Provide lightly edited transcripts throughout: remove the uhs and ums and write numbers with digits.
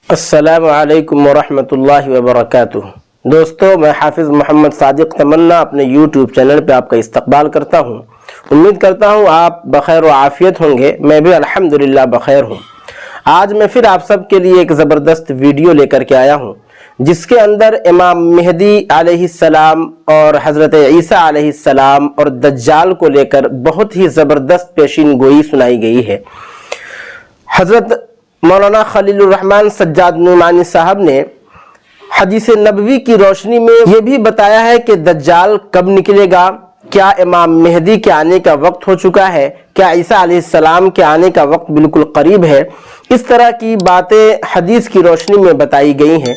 السلام علیکم ورحمۃ اللہ وبرکاتہ۔ دوستو، میں حافظ محمد صادق تمنا اپنے یوٹیوب چینل پہ آپ کا استقبال کرتا ہوں۔ امید کرتا ہوں آپ بخیر و عافیت ہوں گے۔ میں بھی الحمدللہ بخیر ہوں۔ آج میں پھر آپ سب کے لیے ایک زبردست ویڈیو لے کر کے آیا ہوں، جس کے اندر امام مہدی علیہ السلام اور حضرت عیسیٰ علیہ السلام اور دجال کو لے کر بہت ہی زبردست پیشین گوئی سنائی گئی ہے۔ حضرت مولانا خلیل الرحمن سجاد نعمانی صاحب نے حدیث نبوی کی روشنی میں یہ بھی بتایا ہے کہ دجال کب نکلے گا، کیا امام مہدی کے آنے کا وقت ہو چکا ہے، کیا عیسیٰ علیہ السلام کے آنے کا وقت بالکل قریب ہے۔ اس طرح کی باتیں حدیث کی روشنی میں بتائی گئی ہیں۔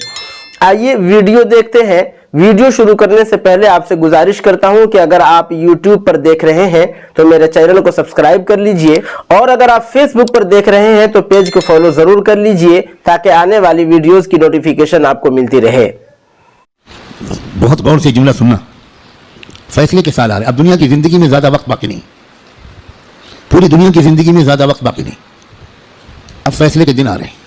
آئیے ویڈیو دیکھتے ہیں۔ ویڈیو شروع کرنے سے پہلے آپ سے گزارش کرتا ہوں کہ اگر آپ یوٹیوب پر دیکھ رہے ہیں تو میرے چینل کو سبسکرائب کر لیجئے، اور اگر آپ فیس بک پر دیکھ رہے ہیں تو پیج کو فالو ضرور کر لیجئے تاکہ آنے والی ویڈیوز کی نوٹیفیکیشن آپ کو ملتی رہے۔ بہت غور سے جملہ سننا۔ فیصلے کے سال آ رہے، اب دنیا کی زندگی میں زیادہ وقت باقی نہیں، پوری دنیا کی زندگی میں زیادہ وقت باقی نہیں، اب فیصلے کے دن آ رہے ہیں۔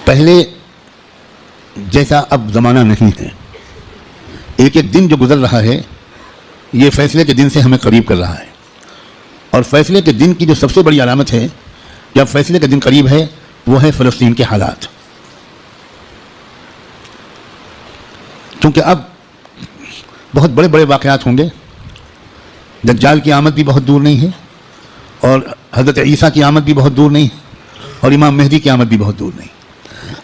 پہلے جیسا اب زمانہ نہیں ہے، ایک ایک دن جو گزر رہا ہے یہ فیصلے کے دن سے ہمیں قریب کر رہا ہے، اور فیصلے کے دن کی جو سب سے بڑی علامت ہے جب فیصلے کا دن قریب ہے وہ ہے فلسطین کے حالات۔ کیونکہ اب بہت بڑے بڑے واقعات ہوں گے، دجال کی آمد بھی بہت دور نہیں ہے، اور حضرت عیسیٰ کی آمد بھی بہت دور نہیں ہے، اور امام مہدی کی آمد بھی بہت دور نہیں۔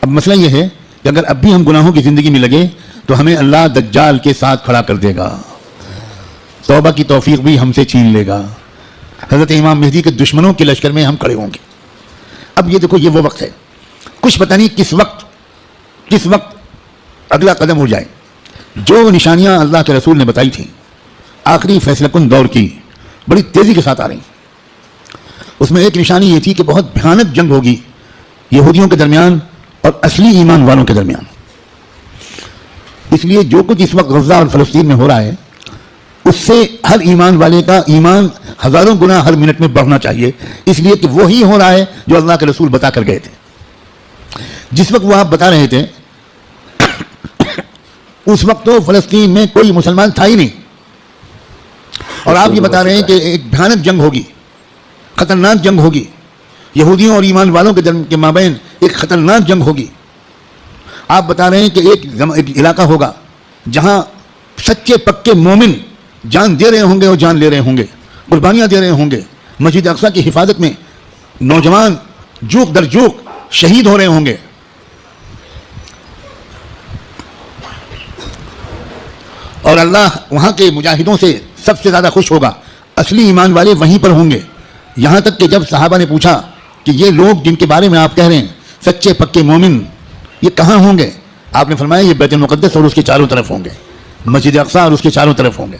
اب مسئلہ یہ ہے کہ اگر اب بھی ہم گناہوں کی زندگی میں لگے تو ہمیں اللہ دجال کے ساتھ کھڑا کر دے گا، توبہ کی توفیق بھی ہم سے چھین لے گا، حضرت امام مہدی کے دشمنوں کے لشکر میں ہم کھڑے ہوں گے۔ اب یہ دیکھو، یہ وہ وقت ہے، کچھ پتہ نہیں کس وقت اگلا قدم اٹھ جائے۔ جو نشانیاں اللہ کے رسول نے بتائی تھیں آخری فیصلہ کن دور کی، بڑی تیزی کے ساتھ آ رہی ہیں۔ اس میں ایک نشانی یہ تھی کہ بہت بھیانک جنگ ہوگی یہودیوں کے درمیان اور اصلی ایمان والوں کے درمیان۔ اس لیے جو کچھ اس وقت غزہ اور فلسطین میں ہو رہا ہے اس سے ہر ایمان والے کا ایمان ہزاروں گنا ہر منٹ میں بڑھنا چاہیے، اس لیے کہ وہی ہو رہا ہے جو اللہ کے رسول بتا کر گئے تھے۔ جس وقت وہ آپ بتا رہے تھے اس وقت تو فلسطین میں کوئی مسلمان تھا ہی نہیں، اور آپ یہ بتا رہے ہیں کہ ایک بھیانک جنگ ہوگی، خطرناک جنگ ہوگی، یہودیوں اور ایمان والوں کے مابین ایک خطرناک جنگ ہوگی۔ آپ بتا رہے ہیں کہ ایک علاقہ ہوگا جہاں سچے پکے مومن جان دے رہے ہوں گے اور جان لے رہے ہوں گے، قربانیاں دے رہے ہوں گے، مسجد اقصیٰ کی حفاظت میں نوجوان جوک در جوک شہید ہو رہے ہوں گے۔ اور اللہ وہاں کے مجاہدوں سے سب سے زیادہ خوش ہوگا، اصلی ایمان والے وہیں پر ہوں گے۔ یہاں تک کہ جب صحابہ نے پوچھا کہ یہ لوگ جن کے بارے میں آپ کہہ رہے ہیں سچے پکے مومن، یہ کہاں ہوں گے؟ آپ نے فرمایا یہ بیت المقدس اور اس کے چاروں طرف ہوں گے، مسجد اقصیٰ اور اس کے چاروں طرف ہوں گے۔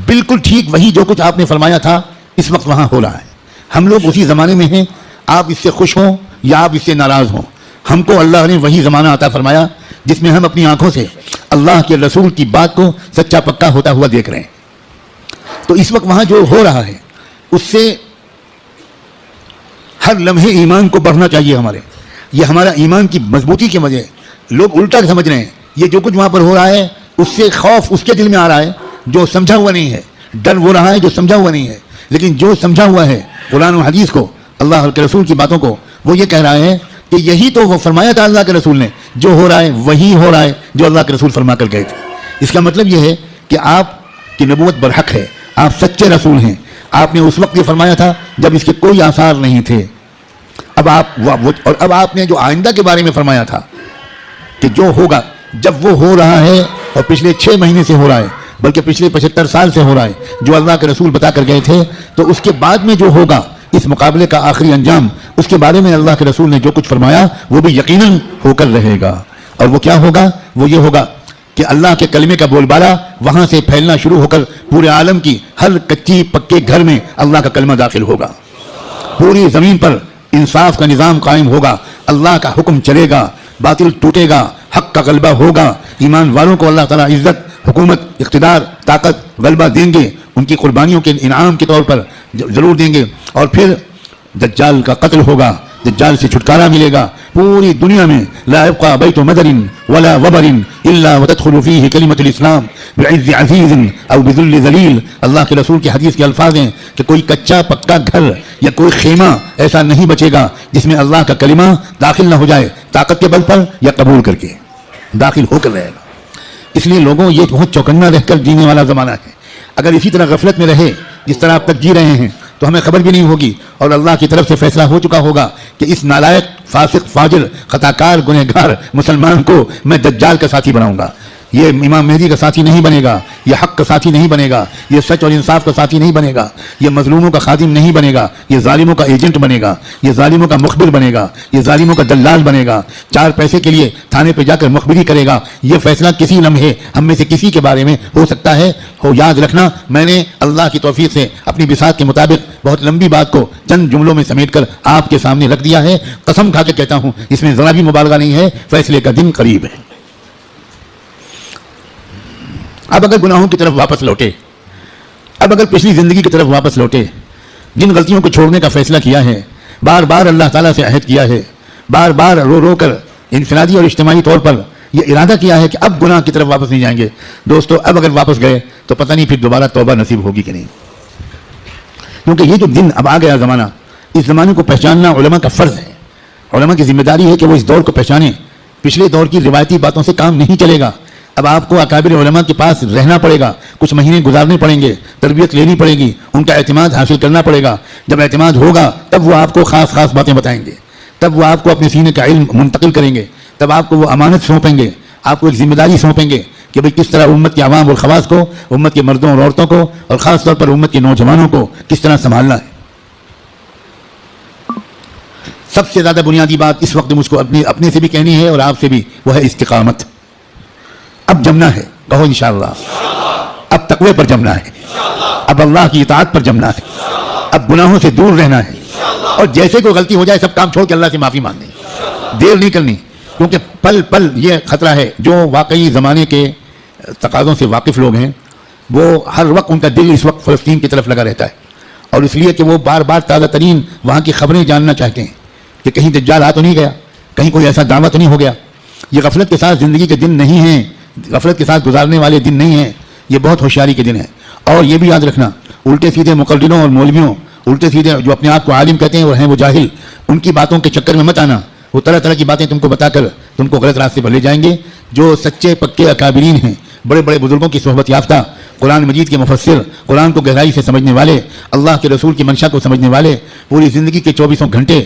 بالکل ٹھیک وہی جو کچھ آپ نے فرمایا تھا اس وقت وہاں ہو رہا ہے۔ ہم لوگ اسی زمانے میں ہیں، آپ اس سے خوش ہوں یا آپ اس سے ناراض ہوں، ہم کو اللہ نے وہی زمانہ عطا فرمایا جس میں ہم اپنی آنکھوں سے اللہ کے رسول کی بات کو سچا پکا ہوتا ہوا دیکھ رہے ہیں۔ تو اس وقت وہاں جو ہو رہا ہے اس سے ہر لمحے ایمان کو بڑھنا چاہیے ہمارے، یہ ہمارا ایمان کی مضبوطی کی وجہ ہے۔ لوگ الٹا سمجھ رہے ہیں، یہ جو کچھ وہاں پر ہو رہا ہے اس سے خوف اس کے دل میں آ رہا ہے جو سمجھا ہوا نہیں ہے، ڈر وہ رہا ہے جو سمجھا ہوا نہیں ہے۔ لیکن جو سمجھا ہوا ہے قرآن و حدیث کو، اللہ کے رسول کی باتوں کو، وہ یہ کہہ رہا ہے کہ یہی تو وہ فرمایا تھا اللہ کے رسول نے، جو ہو رہا ہے وہی ہو رہا ہے جو اللہ کے رسول فرما کر گئے تھے۔ اس کا مطلب یہ ہے کہ آپ کی نبوت برحق ہے، آپ سچے رسول ہیں۔ آپ نے اس وقت یہ فرمایا تھا جب اس کے کوئی آثار نہیں تھے۔ اب آپ نے جو آئندہ کے بارے میں فرمایا تھا کہ جو ہوگا، جب وہ ہو رہا ہے اور پچھلے 6 مہینے سے ہو رہا ہے، بلکہ پچھلے 75 سال سے ہو رہا ہے، جو اللہ کے رسول بتا کر گئے تھے، تو اس کے بعد میں جو ہوگا اس مقابلے کا آخری انجام، اس کے بارے میں اللہ کے رسول نے جو کچھ فرمایا وہ بھی یقیناً ہو کر رہے گا۔ اور وہ کیا ہوگا؟ وہ یہ ہوگا کہ اللہ کے کلمے کا بول بالا وہاں سے پھیلنا شروع ہو کر پورے عالم کی ہر کچی پکے گھر میں اللہ کا کلمہ داخل ہوگا، پوری زمین پر انصاف کا نظام قائم ہوگا، اللہ کا حکم چلے گا، باطل ٹوٹے گا، حق کا غلبہ ہوگا، ایمان والوں کو اللہ تعالیٰ عزت حکومت, اقتدار, طاقت, غلبہ دیں گے, ان کی قربانیوں کے انعام کے طور پر ضرور دیں گے. اور پھر دجال کا قتل ہوگا, دجال سے چھٹکارا ملے گا. پوری دنیا میں لا يبقى بیت مدر ولا وبر الا وتدخل فيه کلمۃ الاسلام بعز عزیز او بذل ذلیل. اللہ کے رسول کی حدیث کے الفاظ ہیں کہ کوئی کچا پکا گھر یا کوئی خیمہ ایسا نہیں بچے گا جس میں اللہ کا کلمہ داخل نہ ہو جائے, طاقت کے بل پر یا قبول کر کے داخل ہو کر رہے گا. اس لیے لوگوں یہ بہت چوکنا رہ کر جینے والا زمانہ ہے. اگر اسی طرح غفلت میں رہے جس طرح آپ تک جی رہے ہیں تو ہمیں خبر بھی نہیں ہوگی, اور اللہ کی طرف سے فیصلہ ہو چکا ہوگا کہ اس نالائق, فاسق, فاجر, خطاکار, گنہگار مسلمان کو میں دجال کا ساتھی بناؤں گا. یہ امام مہدی کا ساتھی نہیں بنے گا, یہ حق کا ساتھی نہیں بنے گا, یہ سچ اور انصاف کا ساتھی نہیں بنے گا, یہ مظلوموں کا خادم نہیں بنے گا, یہ ظالموں کا ایجنٹ بنے گا, یہ ظالموں کا مخبر بنے گا, یہ ظالموں کا دلال بنے گا, 4 پیسے کے لیے تھانے پہ جا کر مخبری کرے گا. یہ فیصلہ کسی لمحے ہم میں سے کسی کے بارے میں ہو سکتا ہے. یاد رکھنا, میں نے اللہ کی توفیق سے اپنی بساط کے مطابق بہت لمبی بات کو چند جملوں میں سمیٹ کر آپ کے سامنے رکھ دیا ہے. قسم کھا کے کہتا ہوں اس میں ذرا بھی مبالغہ نہیں ہے, فیصلے کا دن قریب ہے. اب اگر گناہوں کی طرف واپس لوٹے, اب اگر پچھلی زندگی کی طرف واپس لوٹے, جن غلطیوں کو چھوڑنے کا فیصلہ کیا ہے, بار بار اللہ تعالیٰ سے عہد کیا ہے, بار بار رو رو کر انفرادی اور اجتماعی طور پر یہ ارادہ کیا ہے کہ اب گناہ کی طرف واپس نہیں جائیں گے. دوستو, اب اگر واپس گئے تو پتہ نہیں پھر دوبارہ توبہ نصیب ہوگی کہ نہیں, کیونکہ یہ جو دن اب آ گیا زمانہ, اس زمانے کو پہچاننا علماء کا فرض ہے. علماء کی ذمہ داری ہے کہ وہ اس دور کو پہچانیں. پچھلے دور کی روایتی باتوں سے کام نہیں چلے گا. اب آپ کو اکابر علماء کے پاس رہنا پڑے گا, کچھ مہینے گزارنے پڑیں گے, تربیت لینی پڑے گی, ان کا اعتماد حاصل کرنا پڑے گا. جب اعتماد ہوگا تب وہ آپ کو خاص خاص باتیں بتائیں گے, تب وہ آپ کو اپنے سینے کا علم منتقل کریں گے, تب آپ کو وہ امانت سونپیں گے, آپ کو ایک ذمہ داری سونپیں گے کہ بھئی کس طرح امت کے عوام اور خواص کو, امت کے مردوں اور عورتوں کو, اور خاص طور پر امت کے نوجوانوں کو کس طرح سنبھالنا ہے. سب سے زیادہ بنیادی بات اس وقت مجھ کو اپنے سے بھی کہنی ہے اور آپ سے بھی, وہ ہے استقامت. اب جمنا ہے, کہو انشاءاللہ. اب تقوی پر جمنا ہے, اب اللہ کی اطاعت پر جمنا ہے, اب گناہوں سے دور رہنا ہے, اور جیسے کوئی غلطی ہو جائے سب کام چھوڑ کے اللہ سے معافی مانگنی, دیر نہیں کرنی. کیونکہ پل پل یہ خطرہ ہے. جو واقعی زمانے کے تقاضوں سے واقف لوگ ہیں وہ ہر وقت ان کا دل اس وقت فلسطین کی طرف لگا رہتا ہے, اور اس لیے کہ وہ بار بار تازہ ترین وہاں کی خبریں جاننا چاہتے ہیں کہ کہیں دجال آ تو نہیں گیا, کہیں کوئی ایسا دعویٰ تو نہیں ہو گیا. یہ غفلت کے ساتھ زندگی کے دن نہیں ہیں, غفلت کے ساتھ گزارنے والے دن نہیں ہیں, یہ بہت ہوشیاری کے دن ہیں. اور یہ بھی یاد رکھنا, الٹے سیدھے مقرروں اور مولویوں, الٹے سیدھے جو اپنے آپ کو عالم کہتے ہیں اور ہیں وہ جاہل, ان کی باتوں کے چکر میں مت آنا. وہ طرح طرح کی باتیں تم کو بتا کر تم کو غلط راستے پر لے جائیں گے. جو سچے پکے اکابرین ہیں, بڑے بڑے بزرگوں کی صحبت یافتہ, قرآن مجید کے مفسر, قرآن کو گہرائی سے سمجھنے والے, اللہ کے رسول کی منشا کو سمجھنے والے, پوری زندگی کے 24 گھنٹے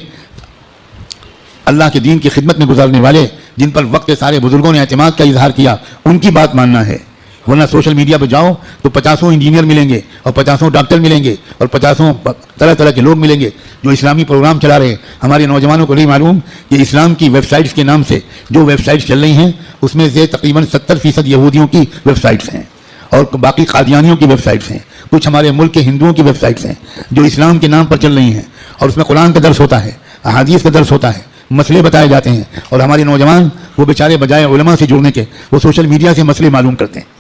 اللہ کے دین کی خدمت میں گزارنے والے, جن پر وقت کے سارے بزرگوں نے اعتماد کا اظہار کیا, ان کی بات ماننا ہے. ورنہ سوشل میڈیا پہ جاؤ تو 50 انجینئر ملیں گے, اور 50 ڈاکٹر ملیں گے, اور 50 طرح طرح کے لوگ ملیں گے جو اسلامی پروگرام چلا رہے ہیں. ہمارے نوجوانوں کو نہیں معلوم کہ اسلام کی ویب سائٹس کے نام سے جو ویب سائٹس چل رہی ہیں اس میں سے تقریباً 70% یہودیوں کی ویب سائٹس ہیں, اور باقی قادیانیوں کی ویب سائٹس ہیں, کچھ ہمارے ملک کے ہندوؤں کی ویب سائٹس ہیں جو اسلام کے نام پر چل رہی ہیں, اور اس میں قرآن کا درس ہوتا ہے, احادیث کا درس ہوتا ہے, مسئلے بتائے جاتے ہیں. اور ہمارے نوجوان وہ بیچارے بجائے علماء سے جڑنے کے وہ سوشل میڈیا سے مسئلے معلوم کرتے ہیں.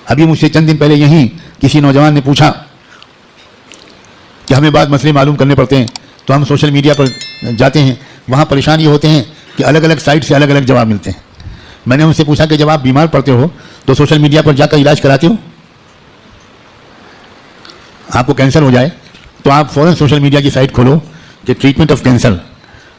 ابھی مجھ سے چند دن پہلے یہیں کسی نوجوان نے پوچھا کہ ہمیں بعض مسئلے معلوم کرنے پڑتے ہیں تو ہم سوشل میڈیا پر جاتے ہیں, وہاں پریشان یہ ہوتے ہیں کہ الگ الگ سائٹ سے الگ الگ جواب ملتے ہیں. میں نے ان سے پوچھا کہ جب آپ بیمار پڑتے ہو تو سوشل میڈیا پر جا کر علاج کراتے ہو؟ آپ کو کینسر ہو جائے تو آپ فوراً سوشل میڈیا کی سائٹ کھولو کہ ٹریٹمنٹ آف کینسر,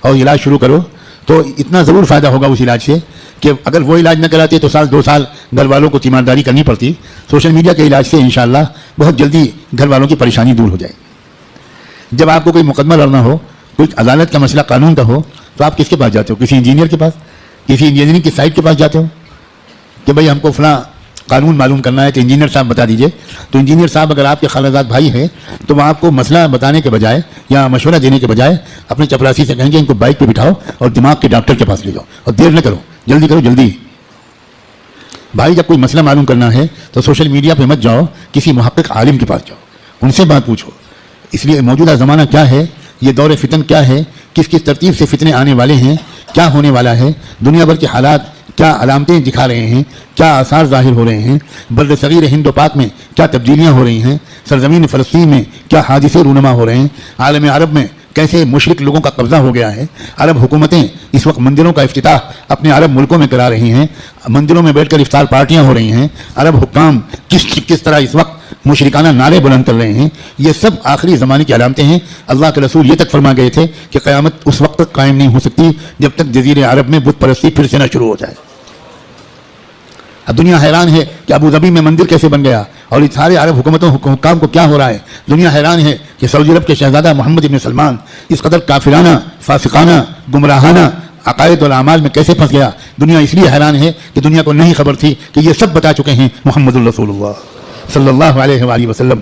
اور علاج شروع کرو, تو اتنا ضرور فائدہ ہوگا اس علاج سے کہ اگر وہ علاج نہ کراتے تو 1-2 سال گھر والوں کو تیمارداری کرنی پڑتی. سوشل میڈیا کے علاج سے انشاءاللہ بہت جلدی گھر والوں کی پریشانی دور ہو جائے. جب آپ کو کوئی مقدمہ لڑنا ہو, کوئی عدالت کا مسئلہ قانون کا ہو, تو آپ کس کے پاس جاتے ہو؟ کسی انجینئر کے پاس, کسی انجینئرنگ کی سائٹ کے پاس جاتے ہو کہ بھئی ہم کو فلاں قانون معلوم کرنا ہے تو انجینئر صاحب بتا دیجئے. تو انجینئر صاحب اگر آپ کے خالہ بھائی ہیں تو وہ آپ کو مسئلہ بتانے کے بجائے یا مشورہ دینے کے بجائے اپنے چپراسی سے کہیں گے ان کو بائک پہ بٹھاؤ اور دماغ کے ڈاکٹر کے پاس لے جاؤ, اور دیر نہ کرو, جلدی کرو, جلدی. بھائی جب کوئی مسئلہ معلوم کرنا ہے تو سوشل میڈیا پہ مت جاؤ, کسی محقق عالم کے پاس جاؤ, ان سے بات پوچھو. اس لیے موجودہ زمانہ کیا ہے, یہ دور فتن کیا ہے, کس کس ترتیب سے فتنے آنے والے ہیں, کیا ہونے والا ہے, دنیا بھر کے حالات کیا علامتیں دکھا رہے ہیں، کیا آثار ظاہر ہو رہے ہیں، بر صغیر ہند و پاک میں کیا تبدیلیاں ہو رہی ہیں، سرزمین فلسطین میں کیا حادثے رونما ہو رہے ہیں، عالم عرب میں کیسے مشرک لوگوں کا قبضہ ہو گیا ہے، عرب حکومتیں اس وقت مندروں کا افتتاح اپنے عرب ملکوں میں کرا رہی ہیں، مندروں میں بیٹھ کر افطار پارٹیاں ہو رہی ہیں، عرب حکام کس طرح اس وقت مشرکانہ نعرے بلند کر رہے ہیں، یہ سب آخری زمانے کی علامتیں ہیں۔ اللہ کے رسول یہ تک فرما گئے تھے کہ قیامت اس وقت تک قائم نہیں ہو سکتی جب تک جزیرے عرب میں بت پرستی پھر سے نہ شروع ہو جائے۔ اب دنیا حیران ہے کہ ابو ظبی میں مندر کیسے بن گیا اور یہ سارے عرب حکام کو کیا ہو رہا ہے۔ دنیا حیران ہے کہ سعودی عرب کے شہزادہ محمد بن سلمان اس قدر کافرانہ، فاسقانہ، گمراہانہ عقائد اور اعمال میں کیسے پھنس گیا۔ دنیا اس لیے حیران ہے کہ دنیا کو نہیں خبر تھی کہ یہ سب بتا چکے ہیں محمد الرسول اللہ صلی اللہ علیہ وآلہ وسلم۔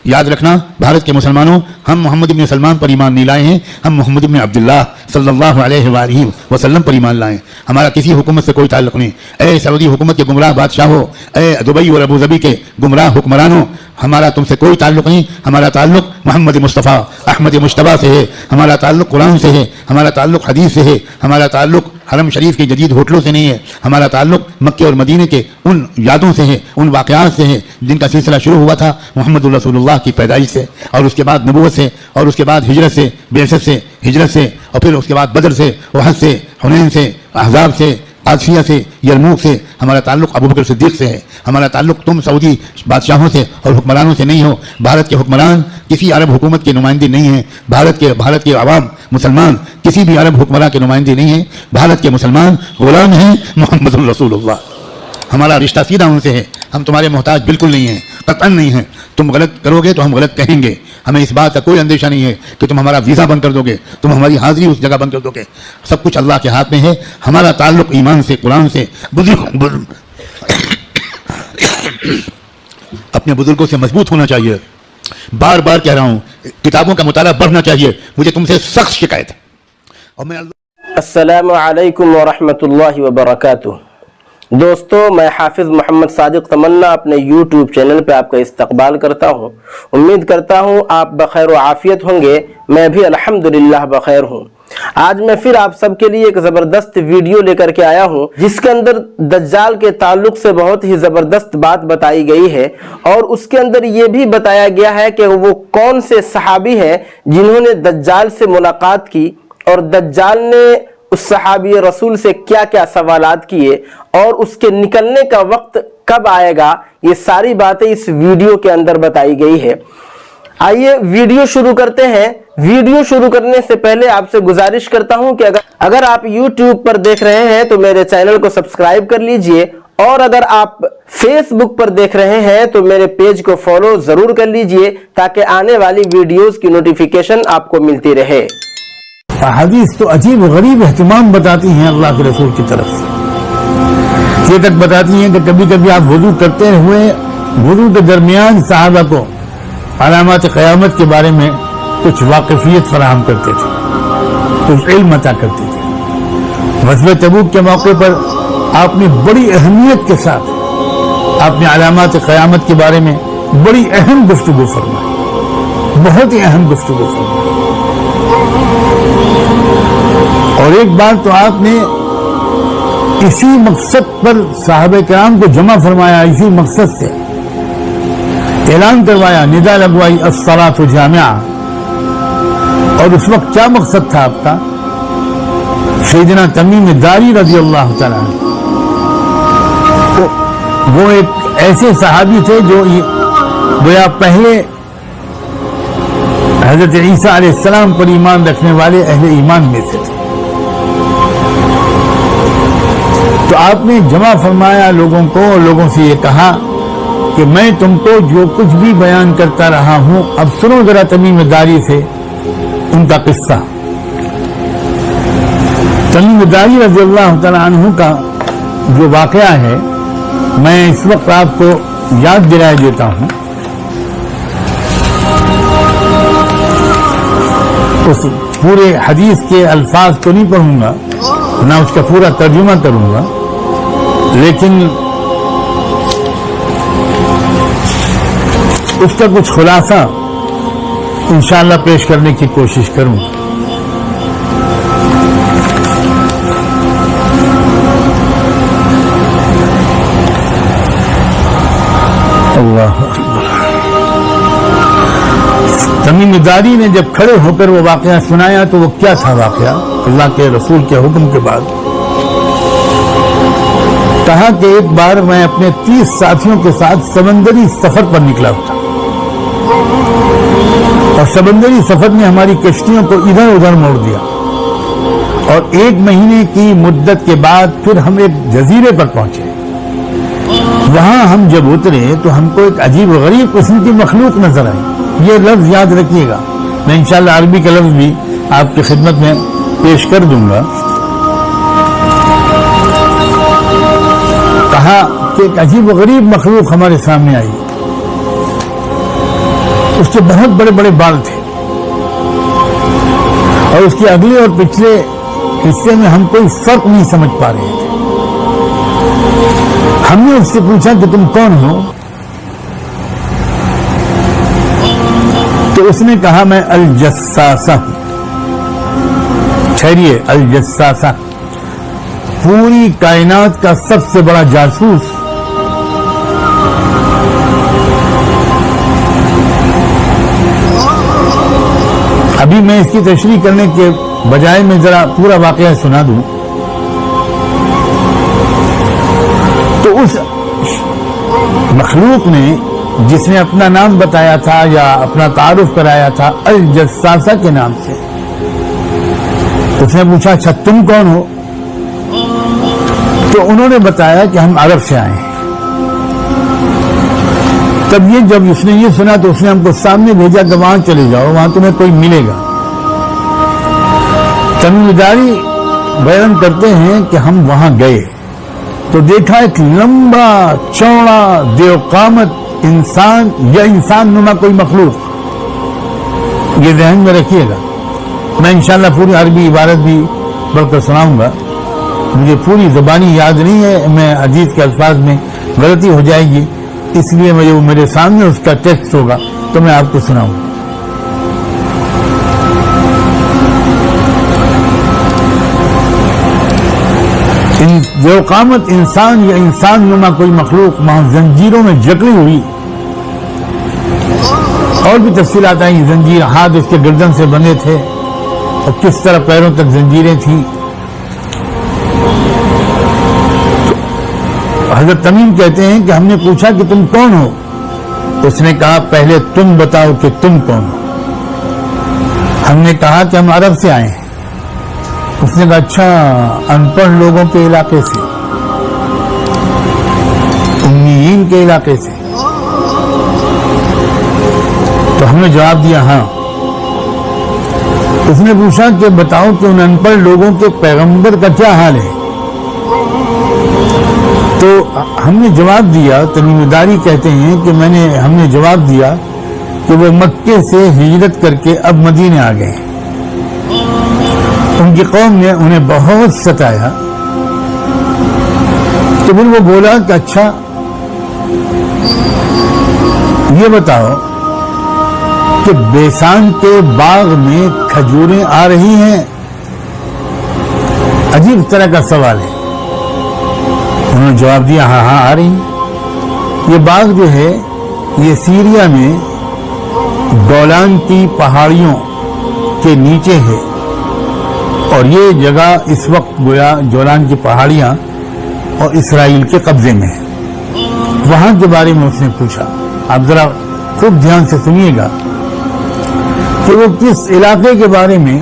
یاد رکھنا بھارت کے مسلمانوں، ہم محمد بن سلمان پر ایمان نہیں لائے ہیں، ہم محمد بن عبداللہ صلی اللہ علیہ وآلہ وسلم پر ایمان لائے۔ ہمارا کسی حکومت سے کوئی تعلق نہیں۔ اے سعودی حکومت کے گمراہ بادشاہوں، اے دبئی اور ابو ظبی کے گمراہ حکمرانوں، ہمارا تم سے کوئی تعلق نہیں۔ ہمارا تعلق محمد مصطفیٰ احمد مجتبیٰ سے ہے، ہمارا تعلق قرآن سے ہے، ہمارا تعلق حدیث سے ہے، ہمارا تعلق حرم شریف کے جدید ہوٹلوں سے نہیں ہے، ہمارا تعلق مکے اور مدینے کے ان یادوں سے ہے، ان واقعات سے ہے جن کا سلسلہ شروع ہوا تھا محمد الرسول اللہ کی پیدائش سے، اور اس کے بعد نبوت سے، اور اس کے بعد ہجرت سے، بعثت سے، ہجرت سے، اور پھر اس کے بعد بدر سے، احد سے، حنین سے، احزاب سے، قادسیہ سے، یرموک سے۔ ہمارا تعلق ابوبکر صدیق سے ہے۔ ہمارا تعلق تم سعودی بادشاہوں سے اور حکمرانوں سے نہیں ہو۔ بھارت کے حکمران کسی عرب حکومت کے نمائندے نہیں ہیں۔ بھارت کے عوام مسلمان کسی بھی عرب حکمراں کے نمائندے نہیں ہیں۔ بھارت کے مسلمان غلام ہیں محمد الرسول اللہ۔ ہمارا رشتہ سیدھا ان سے ہے۔ ہم تمہارے محتاج بالکل نہیں ہیں، قطعاً نہیں ہیں۔ تم غلط کرو گے تو ہم غلط کہیں گے۔ ہمیں اس بات کا کوئی اندیشہ نہیں ہے کہ تم ہمارا ویزا بند کر دو گے، تم ہماری حاضری اس جگہ بند کر دو گے۔ سب کچھ اللہ کے ہاتھ میں ہے۔ ہمارا تعلق ایمان سے، قرآن سے، اپنے بزرگوں سے مضبوط ہونا چاہیے۔ بار بار کہہ رہا ہوں، کتابوں کا مطالعہ بڑھنا چاہیے۔ مجھے تم سے سخت شکایت ہے۔ اور میں السلام علیکم ورحمۃ اللہ وبرکاتہ۔ دوستو، میں حافظ محمد صادق تمنا اپنے یوٹیوب چینل پہ آپ کا استقبال کرتا ہوں۔ امید کرتا ہوں آپ بخیر و عافیت ہوں گے۔ میں بھی الحمدللہ بخیر ہوں۔ آج میں پھر آپ سب کے لیے ایک زبردست ویڈیو لے کر کے آیا ہوں جس کے اندر دجال کے تعلق سے بہت ہی زبردست بات بتائی گئی ہے، اور اس کے اندر یہ بھی بتایا گیا ہے کہ وہ کون سے صحابی ہیں جنہوں نے دجال سے ملاقات کی، اور دجال نے اس صحابی رسول سے کیا کیا سوالات کیے، اور اس کے نکلنے کا وقت کب آئے گا۔ یہ ساری باتیں اس ویڈیو کے اندر بتائی گئی ہے۔ آئیے ویڈیو شروع کرتے ہیں۔ ویڈیو شروع کرنے سے پہلے آپ سے گزارش کرتا ہوں کہ اگر آپ یوٹیوب پر دیکھ رہے ہیں تو میرے چینل کو سبسکرائب کر لیجئے، اور اگر آپ فیس بک پر دیکھ رہے ہیں تو میرے پیج کو فالو ضرور کر لیجئے تاکہ آنے والی ویڈیوز کی نوٹیفیکیشن آپ کو ملتی رہے۔ احادیث تو عجیب و غریب اہتمام بتاتی ہیں اللہ کے رسول کی طرف سے۔ یہ تک بتاتی ہیں کہ کبھی کبھی آپ وضو کرتے ہوئے وضو کے درمیان صحابہ کو علامات قیامت کے بارے میں کچھ واقفیت فراہم کرتے تھے، کچھ علم عطا کرتے تھے۔ غزوہ تبوک کے موقع پر آپ نے بڑی اہمیت کے ساتھ آپ نے علامات قیامت کے بارے میں بڑی اہم گفتگو فرمائی، بہت ہی اہم گفتگو فرمائی۔ اور ایک بار تو آپ نے اسی مقصد پر صحابہ کرام کو جمع فرمایا، اسی مقصد سے اعلان کروایا، ندا لگوائی الصلاۃ جامعہ۔ اور اس وقت کیا مقصد تھا آپ کا؟ سیدنا تمیم داری رضی اللہ تعالیٰ عنہ، وہ ایک ایسے صحابی تھے جو گویا پہلے حضرت عیسیٰ علیہ السلام پر ایمان رکھنے والے اہل ایمان میں سے تھے۔ تو آپ نے جمع فرمایا لوگوں کو، اور لوگوں سے یہ کہا کہ میں تم کو جو کچھ بھی بیان کرتا رہا ہوں، اب سنو ذرا تمیم داری سے ان کا قصہ۔ تمیم داری رضی اللہ تعالیٰ عنہ کا جو واقعہ ہے میں اس وقت آپ کو یاد دلائے دیتا ہوں۔ اس پورے حدیث کے الفاظ تو نہیں پڑھوں گا، نہ اس کا پورا ترجمہ کروں گا، لیکن اس کا کچھ خلاصہ انشاءاللہ پیش کرنے کی کوشش کروں گا۔ اللہ تمیم داری نے جب کھڑے ہو کر وہ واقعہ سنایا تو وہ کیا تھا واقعہ؟ اللہ کے رسول کے حکم کے بعد کہا کہ ایک بار میں اپنے 30 ساتھیوں کے ساتھ سمندری سفر پر نکلا تھا، اور سمندری سفر نے ہماری کشتیوں کو ادھر ادھر موڑ دیا، اور 1 مہینے کی مدت کے بعد پھر ہم ایک جزیرے پر پہنچے۔ وہاں ہم جب اترے تو ہم کو ایک عجیب و غریب قسم کی مخلوق نظر آئی۔ یہ لفظ یاد رکھیے گا، میں انشاءاللہ عربی کا لفظ بھی آپ کی خدمت میں پیش کر دوں گا۔ کہا کہ ایک عجیب و غریب مخلوق ہمارے سامنے آئی، اس کے بہت بڑے بڑے بال تھے، اور اس کے اگلے اور پچھلے حصے میں ہم کوئی فرق نہیں سمجھ پا رہے تھے۔ ہم نے اس سے پوچھا کہ تم کون ہو؟ تو اس نے کہا میں الجساسہ ہوں۔ ٹھہریے، الجساسہ، پوری کائنات کا سب سے بڑا جاسوس۔ ابھی میں اس کی تشریح کرنے کے بجائے میں ذرا پورا واقعہ سنا دوں تو اس مخلوق نے جس نے اپنا نام بتایا تھا یا اپنا تعارف کرایا تھا الجساسہ کے نام سے، اس نے پوچھا اچھا تم کون ہو؟ تو انہوں نے بتایا کہ ہم عرب سے آئے ہیں۔ تب جب اس نے یہ سنا تو اس نے ہم کو سامنے بھیجا کہ وہاں چلے جاؤ، وہاں تمہیں کوئی ملے گا۔ تمیم داری بیان کرتے ہیں کہ ہم وہاں گئے تو دیکھا ایک لمبا چوڑا دیو قامت انسان یا انسان نما کوئی مخلوق۔ یہ ذہن میں رکھیے گا، میں انشاءاللہ پوری عربی عبارت بھی پڑھ کر سناؤں گا، مجھے پوری زبانی یاد نہیں ہے، میں حدیث کے الفاظ میں غلطی ہو جائے گی، اس لیے میرے سامنے اس کا ٹیکسٹ ہوگا تو میں آپ کو سناؤں گا۔ جو قامت انسان یا انسان نما کوئی مخلوق وہاں زنجیروں میں جکڑی ہوئی، اور بھی تفصیلات آئیں، زنجیر ہاتھ اس کے گردن سے بندھے تھے اور کس طرح پیروں تک زنجیریں تھیں۔ حضرت تمیم کہتے ہیں کہ ہم نے پوچھا کہ تم کون ہو؟ اس نے کہا پہلے تم بتاؤ کہ تم کون ہو۔ ہم نے کہا کہ ہم عرب سے آئے ہیں۔ اس نے کہا اچھا، ان پڑھ لوگوں کے علاقے سے، امیین کے علاقے سے؟ تو ہم نے جواب دیا ہاں۔ اس نے پوچھا کہ بتاؤ کہ ان پڑھ لوگوں کے پیغمبر کا کیا حال ہے؟ تو ہم نے جواب دیا، تمیم داری کہتے ہیں کہ ہم نے جواب دیا کہ وہ مکے سے ہجرت کر کے اب مدینے آ گئے، ان کی قوم نے انہیں بہت ستایا۔ تو پھر وہ بولا کہ اچھا یہ بتاؤ کہ بیسان کے باغ میں کھجوریں آ رہی ہیں؟ عجیب طرح کا سوال ہے۔ انہوں نے جواب دیا ہاں آ رہی ہیں۔ یہ باغ جو ہے یہ سیریا میں گولان کی پہاڑیوں کے نیچے ہے، اور یہ جگہ اس وقت گویا گولان کی پہاڑیاں اور اسرائیل کے قبضے میں ہے۔ وہاں کے بارے میں اس نے پوچھا۔ آپ ذرا خوب دھیان سے سنیے گا کہ وہ کس علاقے کے بارے میں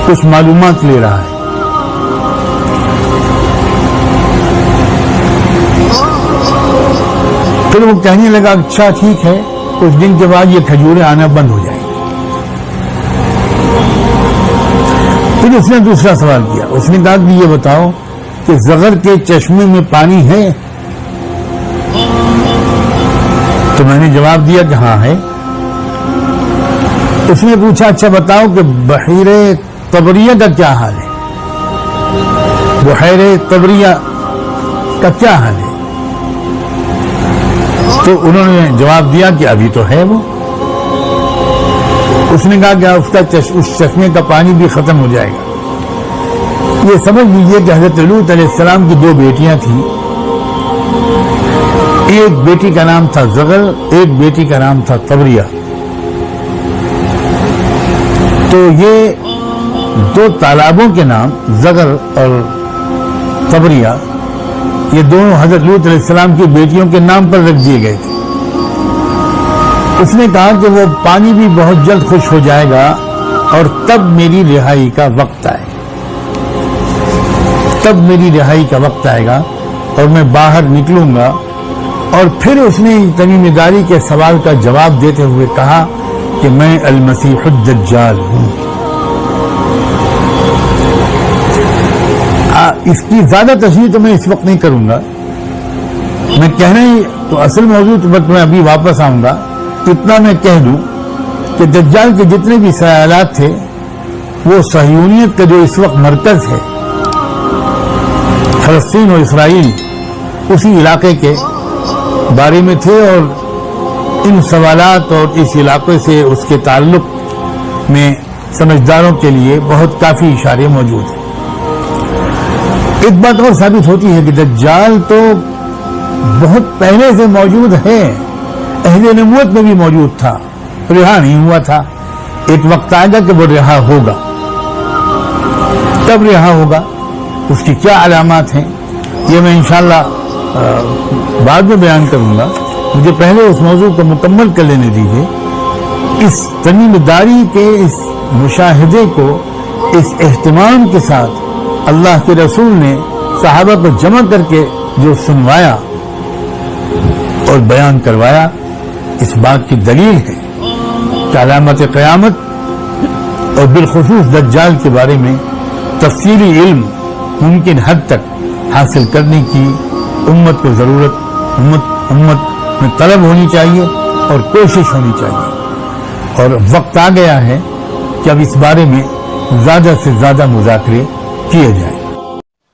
کچھ معلومات لے رہا ہے۔ پھر وہ کہنے لگا اچھا ٹھیک ہے، کچھ دن کے بعد یہ کھجوریں آنا بند ہو جائیں گی۔ پھر اس نے دوسرا سوال کیا، اس نے کہا کہ یہ بتاؤ کہ زغر کے چشمے میں پانی ہے؟ تو میں نے جواب دیا کہ ہاں ہے۔ اس نے پوچھا اچھا بتاؤ کہ بحیرہ طبریہ کا کیا حال ہے؟ بحیرہ طبریہ کا کیا حال ہے؟ تو انہوں نے جواب دیا کہ ابھی تو ہے وہ۔ اس نے کہا کہ اس چشمے کا پانی بھی ختم ہو جائے گا۔ یہ سمجھ لیجیے کہ حضرت لوط علیہ السلام کی 2 بیٹیاں تھیں، ایک بیٹی کا نام تھا زغل، ایک بیٹی کا نام تھا طبریہ۔ تو یہ دو تالابوں کے نام زغل اور طبریہ یہ دونوں حضرت لوط علیہ السلام کی بیٹیوں کے نام پر رکھ دیے گئے تھے۔ اس نے کہا کہ وہ پانی بھی بہت جلد خشک ہو جائے گا اور تب میری رہائی کا وقت آئے گا، تب میری رہائی کا وقت آئے گا اور میں باہر نکلوں گا۔ اور پھر اس نے تمیم داری کے سوال کا جواب دیتے ہوئے کہا کہ میں المسیح الدجال ہوں۔ اس کی زیادہ تشریح تو میں اس وقت نہیں کروں گا، میں کہنا ہی تو اصل موضوع پر میں ابھی واپس آؤں گا۔ اتنا میں کہہ دوں کہ دجال کے جتنے بھی سیالات تھے وہ صہیونیت کا جو اس وقت مرکز ہے فلسطین اور اسرائیل، اسی علاقے کے بارے میں تھے، اور ان سوالات اور اس علاقے سے اس کے تعلق میں سمجھداروں کے لیے بہت کافی اشارے موجود ہیں۔ ایک بات اور ثابت ہوتی ہے کہ دجال تو بہت پہلے سے موجود ہے، عہد نبوت میں بھی موجود تھا، رہا نہیں ہوا تھا۔ ایک وقت آئے گا کہ وہ رہا ہوگا، کب رہا ہوگا، اس کی کیا علامات ہیں، یہ میں انشاءاللہ بعد میں بیان کروں گا۔ مجھے پہلے اس موضوع کو مکمل کر لینے دیجیے۔ اس تمیم داری کے اس مشاہدے کو اس اہتمام کے ساتھ اللہ کے رسول نے صحابہ کو جمع کر کے جو سنوایا اور بیان کروایا، اس بات کی دلیل ہے کہ علامت قیامت اور بالخصوص دجال کے بارے میں تفصیلی علم ممکن حد تک حاصل کرنے کی امت کو ضرورت، امت میں طلب ہونی چاہیے اور کوشش ہونی چاہیے، اور وقت آ گیا ہے کہ اب اس بارے میں زیادہ سے زیادہ مذاکرے کیے جائیں۔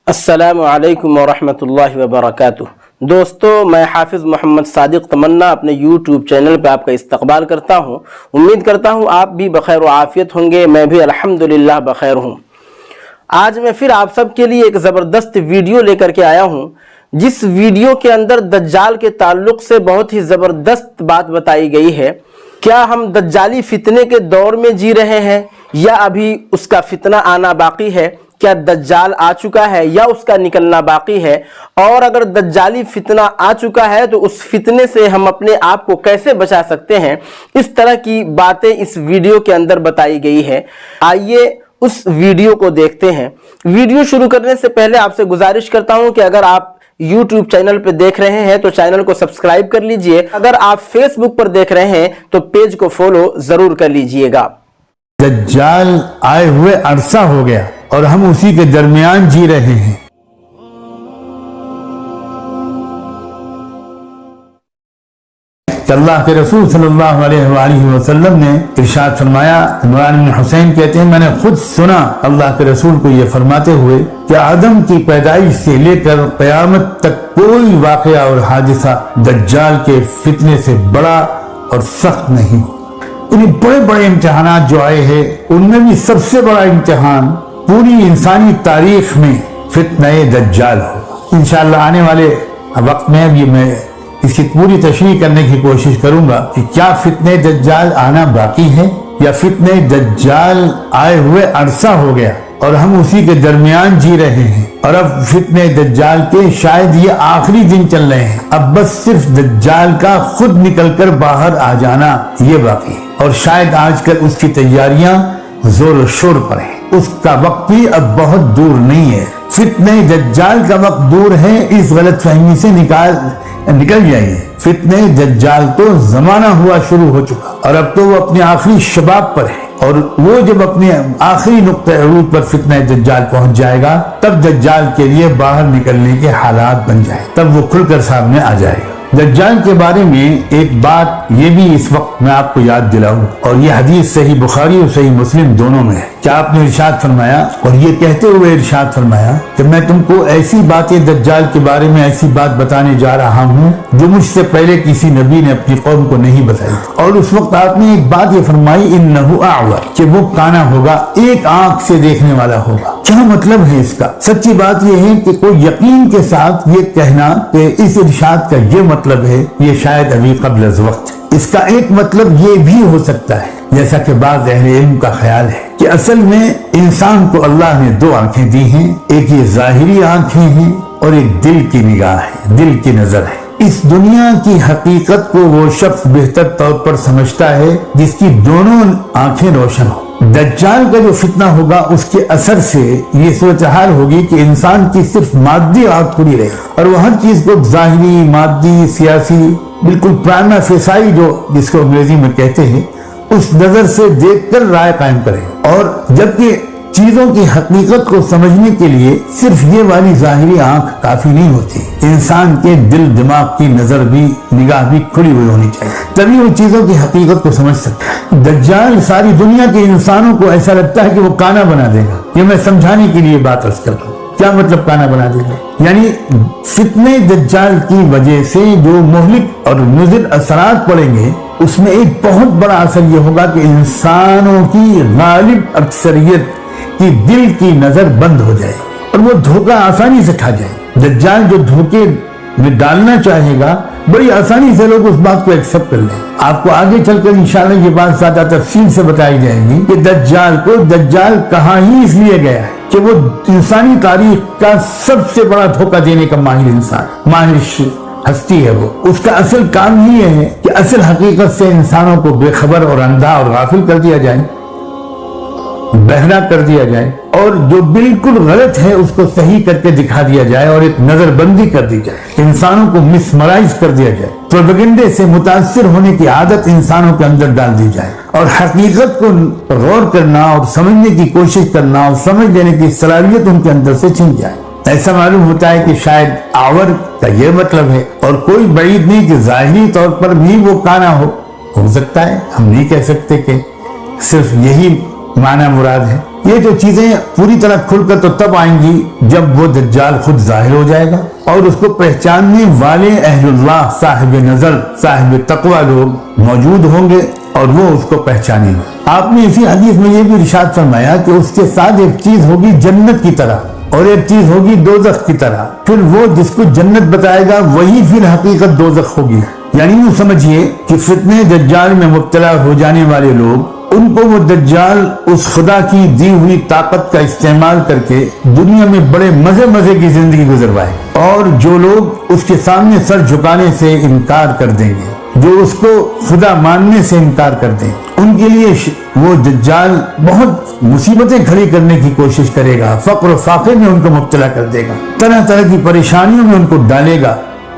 السلام علیکم ورحمۃ اللہ وبرکاتہ۔ دوستو، میں حافظ محمد صادق تمنا اپنے یوٹیوب چینل پہ آپ کا استقبال کرتا ہوں۔ امید کرتا ہوں آپ بھی بخیر و عافیت ہوں گے، میں بھی الحمدللہ بخیر ہوں۔ آج میں پھر آپ سب کے لیے ایک زبردست ویڈیو لے کر کے آیا ہوں، جس ویڈیو کے اندر دجال کے تعلق سے بہت ہی زبردست بات بتائی گئی ہے۔ کیا ہم دجالی فتنے کے دور میں جی رہے ہیں یا ابھی اس کا فتنہ آنا باقی ہے؟ کیا دجال آ چکا ہے یا اس کا نکلنا باقی ہے؟ اور اگر دجالی فتنہ آ چکا ہے تو اس فتنے سے ہم اپنے آپ کو کیسے بچا سکتے ہیں؟ اس طرح کی باتیں اس ویڈیو کے اندر بتائی گئی ہے۔ آئیے اس ویڈیو کو دیکھتے ہیں۔ ویڈیو شروع کرنے سے پہلے آپ سے گزارش کرتا ہوں کہ اگر آپ یوٹیوب چینل پہ دیکھ رہے ہیں تو چینل کو سبسکرائب کر لیجئے، اگر آپ فیس بک پر دیکھ رہے ہیں تو پیج کو فالو ضرور کر لیجئے گا۔ دجال آئے ہوئے عرصہ ہو گیا اور ہم اسی کے درمیان جی رہے ہیں۔ اللہ کے رسول صلی اللہ علیہ وآلہ وسلم نے ارشاد فرمایا، عمران بن حسین کہتے ہیں میں نے خود سنا اللہ کے رسول کو یہ فرماتے ہوئے کہ آدم کی پیدائش سے لے کر قیامت تک کوئی واقعہ اور حادثہ دجال کے فتنے سے بڑا اور سخت نہیں ہو۔ انہیں بڑے بڑے امتحانات جو آئے ہیں ان میں بھی سب سے بڑا امتحان پوری انسانی تاریخ میں فتنہ دجال ہوگا۔ انشاءاللہ آنے والے وقت میں بھی میں اس کی پوری تشریح کرنے کی کوشش کروں گا کہ کیا فتنہ دجال آنا باقی ہے یا فتنہ دجال آئے ہوئے عرصہ ہو گیا اور ہم اسی کے درمیان جی رہے ہیں، اور اب فتنہ دجال کے شاید یہ آخری دن چل رہے ہیں، اب بس صرف دجال کا خود نکل کر باہر آ جانا یہ باقی ہے، اور شاید آج کل اس کی تیاریاں زور و شور پر ہیں۔ اس کا وقت بھی اب بہت دور نہیں ہے، فتنہ دجال کا وقت دور ہے، اس غلط فہمی سے نکل جائیے۔ فتنہ دجال تو زمانہ ہوا شروع ہو چکا اور اب تو وہ اپنے آخری شباب پر ہے، اور وہ جب اپنے آخری نقطہ عروج پر فتنہ دجال پہنچ جائے گا تب دجال کے لیے باہر نکلنے کے حالات بن جائے، تب وہ کھل کر سامنے آ جائے گا۔ دجال کے بارے میں ایک بات یہ بھی اس وقت میں آپ کو یاد دلاؤں، اور یہ حدیث صحیح بخاری اور صحیح مسلم دونوں میں ہے کہ آپ نے ارشاد فرمایا اور یہ کہتے ہوئے ارشاد فرمایا کہ میں تم کو ایسی باتیں دجال کے بارے میں ایسی بات بتانے جا رہا ہوں جو مجھ سے پہلے کسی نبی نے اپنی قوم کو نہیں بتائی. اور اس وقت آپ نے ایک بات یہ فرمائی انہو اعور کہ وہ کانا ہوگا, ایک آنکھ سے دیکھنے والا ہوگا. کیا مطلب ہے اس کا؟ سچی بات یہ ہے کہ کوئی یقین کے ساتھ یہ کہنا کہ اس ارشاد کا یہ مطلب ہے, یہ شاید ابھی قبل از وقت. اس کا ایک مطلب یہ بھی ہو سکتا ہے جیسا کہ بعض اہل علم کا خیال ہے کہ اصل میں انسان کو اللہ نے دو آنکھیں دی ہیں, ایک یہ ظاہری آنکھیں ہیں اور ایک دل کی نگاہ ہے, دل کی نظر ہے. اس دنیا کی حقیقت کو وہ شخص بہتر طور پر سمجھتا ہے جس کی دونوں آنکھیں روشن ہو. دجال کا جو فتنہ ہوگا اس کے اثر سے یہ صورتحال ہوگی کہ انسان کی صرف مادی آنکھ کھلی رہے اور وہ ہر چیز کو ظاہری, مادی, سیاسی, بالکل پرانا فیسائی جو جس کو انگریزی میں کہتے ہیں اس نظر سے دیکھ کر رائے قائم کرے. اور جبکہ چیزوں کی حقیقت کو سمجھنے کے لیے صرف یہ والی ظاہری آنکھ کافی نہیں ہوتی, انسان کے دل دماغ کی نظر بھی, نگاہ بھی کھلی ہوئی ہونی چاہیے, تبھی وہ چیزوں کی حقیقت کو سمجھ سکتے. دجال ساری دنیا کے انسانوں کو ایسا لگتا ہے کہ وہ کانا بنا دے گا. یہ میں سمجھانے کے لیے بات عرض کر رہا ہوں. کیا مطلب کانا بنا دے گا؟ یعنی فتنے دجال کی وجہ سے جو مہلک اور مضر اثرات پڑیں گے اس میں ایک بہت بڑا اثر یہ ہوگا کہ انسانوں کی غالب اکثریت کی دل کی نظر بند ہو جائے اور وہ دھوکہ آسانی سے کھا جائے. دجال جو دھوکے میں ڈالنا چاہے گا بڑی آسانی سے لوگ اس بات کو ایکسپٹ کر لیں. آپ کو آگے چل کر انشاءاللہ یہ بات زیادہ تفصیل سے بتائی جائے گی کہ دجال کہاں ہی اس لیے گیا ہے کہ وہ انسانی تاریخ کا سب سے بڑا دھوکہ دینے کا ماہر انسان, ماہر ہستی ہے. وہ اس کا اصل کام ہی ہے کہ اصل حقیقت سے انسانوں کو بے خبر اور اندھا اور غافل کر دیا جائے, بہرا کر دیا جائے, اور جو بالکل غلط ہے اس کو صحیح کر کے دکھا دیا جائے اور ایک نظر بندی کر دی جائے, انسانوں کو مسمرائز کر دیا جائے, پروپیگنڈے سے متاثر ہونے کی عادت انسانوں کے اندر ڈال دی جائے اور حقیقت کو غور کرنا اور سمجھنے کی کوشش کرنا اور سمجھ لینے کی صلاحیت ان کے اندر سے چھن جائے. ایسا معلوم ہوتا ہے کہ شاید آور کا یہ مطلب ہے, اور کوئی بعید نہیں کہ ظاہری طور پر بھی وہ کانا ہو سکتا ہے. ہم نہیں کہہ سکتے کہ صرف یہی معنی مراد ہے. یہ جو چیزیں پوری طرح کھل کر تو تب آئیں گی جب وہ دجال خود ظاہر ہو جائے گا اور اس کو پہچاننے والے اہل اللہ, صاحب نظر, صاحب تقوی لوگ موجود ہوں گے اور وہ اس کو پہچانیں گے. آپ نے اسی حدیث میں یہ بھی ارشاد فرمایا کہ اس کے ساتھ ایک چیز ہوگی جنت کی طرح اور ایک چیز ہوگی دوزخ کی طرح. پھر وہ جس کو جنت بتائے گا وہی پھر حقیقت دوزخ ہوگی. یعنی وہ سمجھیے کہ فتنے دجال میں مبتلا ہو جانے والے لوگ, ان کو وہ دجال اس خدا کی دی ہوئی طاقت کا استعمال کر کے دنیا میں بڑے مزے کی زندگی گزروائے, اور جو لوگ اس کے سامنے سر جھکانے سے انکار کر دیں گے, جو اس کو خدا ماننے سے انکار کر دیں, ان کے لیے وہ دجال بہت مصیبتیں کھڑی کرنے کی کوشش کرے گا, فقر و فاقے میں ان کو مبتلا کر دے گا, طرح طرح کی پریشانیوں میں ان کو ڈالے گا.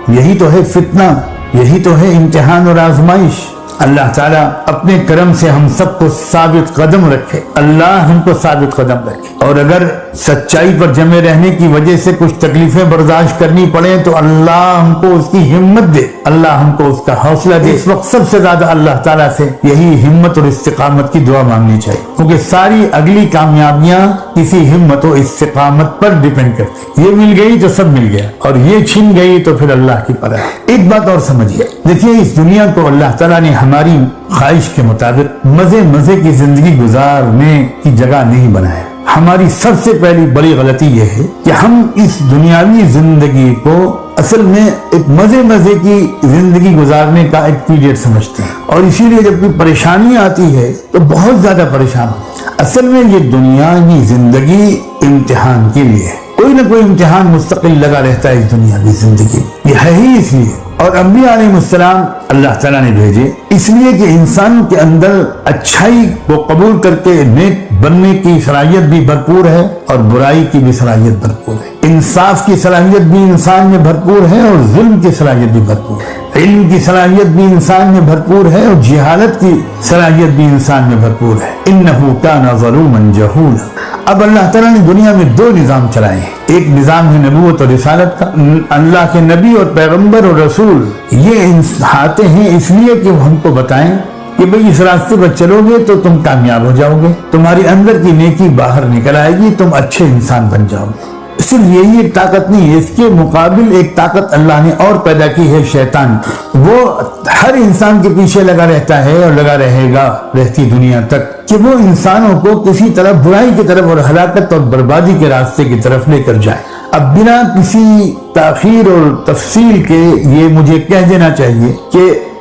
یہی تو ہے فتنہ, یہی تو ہے امتحان اور آزمائش. اللہ تعالیٰ اپنے کرم سے ہم سب کو ثابت قدم رکھے, اللہ ہم کو ثابت قدم رکھے, اور اگر سچائی پر جمے رہنے کی وجہ سے کچھ تکلیفیں برداشت کرنی پڑے تو اللہ ہم کو اس کی ہمت دے, اللہ ہم کو اس کا حوصلہ دے. اس وقت سب سے زیادہ اللہ تعالیٰ سے یہی ہمت اور استقامت کی دعا مانگنی چاہیے, کیونکہ ساری اگلی کامیابیاں کسی ہمت و استقامت پر ڈیپینڈ کرتی. یہ مل گئی تو سب مل گیا, اور یہ چھن گئی تو پھر اللہ کی پناہ. ایک بات اور سمجھیے, دیکھیے اس دنیا کو اللہ تعالیٰ نے ہماری خواہش کے مطابق مزے کی زندگی گزارنے کی جگہ نہیں بنایا. ہماری سب سے پہلی بڑی غلطی یہ ہے کہ ہم اس دنیاوی زندگی کو اصل میں ایک مزے کی زندگی گزارنے کا ایک پیریڈ سمجھتے ہیں, اور اسی لیے جب کوئی پریشانی آتی ہے تو بہت زیادہ پریشان ہوتے ہیں. اصل میں یہ دنیاوی زندگی امتحان کے لیے ہے, کوئی نہ کوئی امتحان مستقل لگا رہتا ہے اس دنیاوی زندگی. یہ ہے ہی اس لیے, اور انبیاء علیہ السلام اللہ تعالیٰ نے بھیجے اس لیے کہ انسان کے اندر اچھائی کو قبول کر کے نیک بننے کی صلاحیت بھی بھرپور ہے اور برائی کی بھی صلاحیت بھرپور ہے. انصاف کی صلاحیت بھی انسان میں بھرپور ہے اور ظلم کی صلاحیت بھی بھرپور ہے. علم کی صلاحیت بھی انسان میں بھرپور ہے اور جہالت کی صلاحیت بھی انسان میں بھرپور ہے. انہ کان ظلوما جہولا. اب اللہ تعالیٰ نے دنیا میں دو نظام چلائے ہیں, ایک نظام ہے نبوت اور رسالت کا. اللہ کے نبی اور پیغمبر اور رسول یہ آتے ہیں اس لیے کہ وہ ہم کو بتائیں کہ بھئی اس راستے پر چلو گے تو تم کامیاب ہو جاؤ گے، تمہاری اندر کی نیکی باہر نکل آئے گی، تم اچھے انسان بن جاؤ گے۔ صرف یہی ایک طاقت نہیں ہے، اس کے مقابل ایک طاقت اللہ نے اور پیدا کی ہے، شیطان۔ وہ ہر انسان کے پیچھے لگا رہتا ہے اور لگا رہے گا رہتی دنیا تک، کہ وہ انسانوں کو کسی طرف برائی کی طرف اور ہلاکت اور بربادی کے راستے کی طرف لے کر جائے۔ اب بنا کسی تاخیر اور تفصیل کے یہ مجھے کہہ دینا چاہیے کہ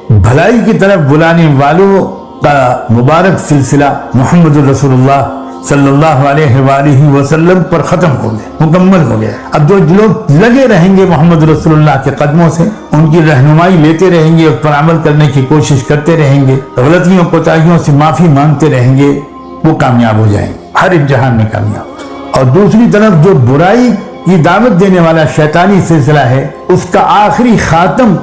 بھلائی کی طرف بلانے والوں کا مبارک سلسلہ محمد رسول اللہ صلی اللہ علیہ وآلہ وسلم پر ختم ہو گیا، مکمل ہو گیا۔ اب جو لوگ لگے رہیں گے محمد رسول اللہ کے قدموں سے، ان کی رہنمائی لیتے رہیں گے، اس پر عمل کرنے کی کوشش کرتے رہیں گے، غلطیوں کوتاہیوں سے معافی مانگتے رہیں گے، وہ کامیاب ہو جائیں گے، ہر امتحان میں کامیاب۔ اور دوسری طرف جو برائی کی دعوت دینے والا شیطانی سلسلہ ہے، اس کا آخری خاتم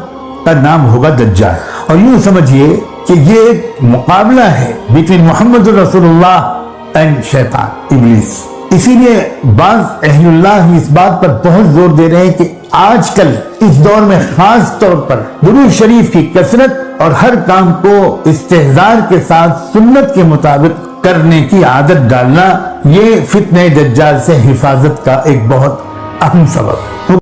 کا نام ہوگا دجال۔ اور یوں سمجھیے کہ یہ ایک مقابلہ ہے بین محمد رسول اللہ اینڈ شیطان، ابلیس۔ اسی لیے بعض اہل اللہ اس بات پر بہت زور دے رہے ہیں کہ آج کل اس دور میں خاص طور پر درود شریف کی کثرت اور ہر کام کو استحضار کے ساتھ سنت کے مطابق کرنے کی عادت ڈالنا، یہ فتنہ دجال سے حفاظت کا ایک بہت اہم سبب۔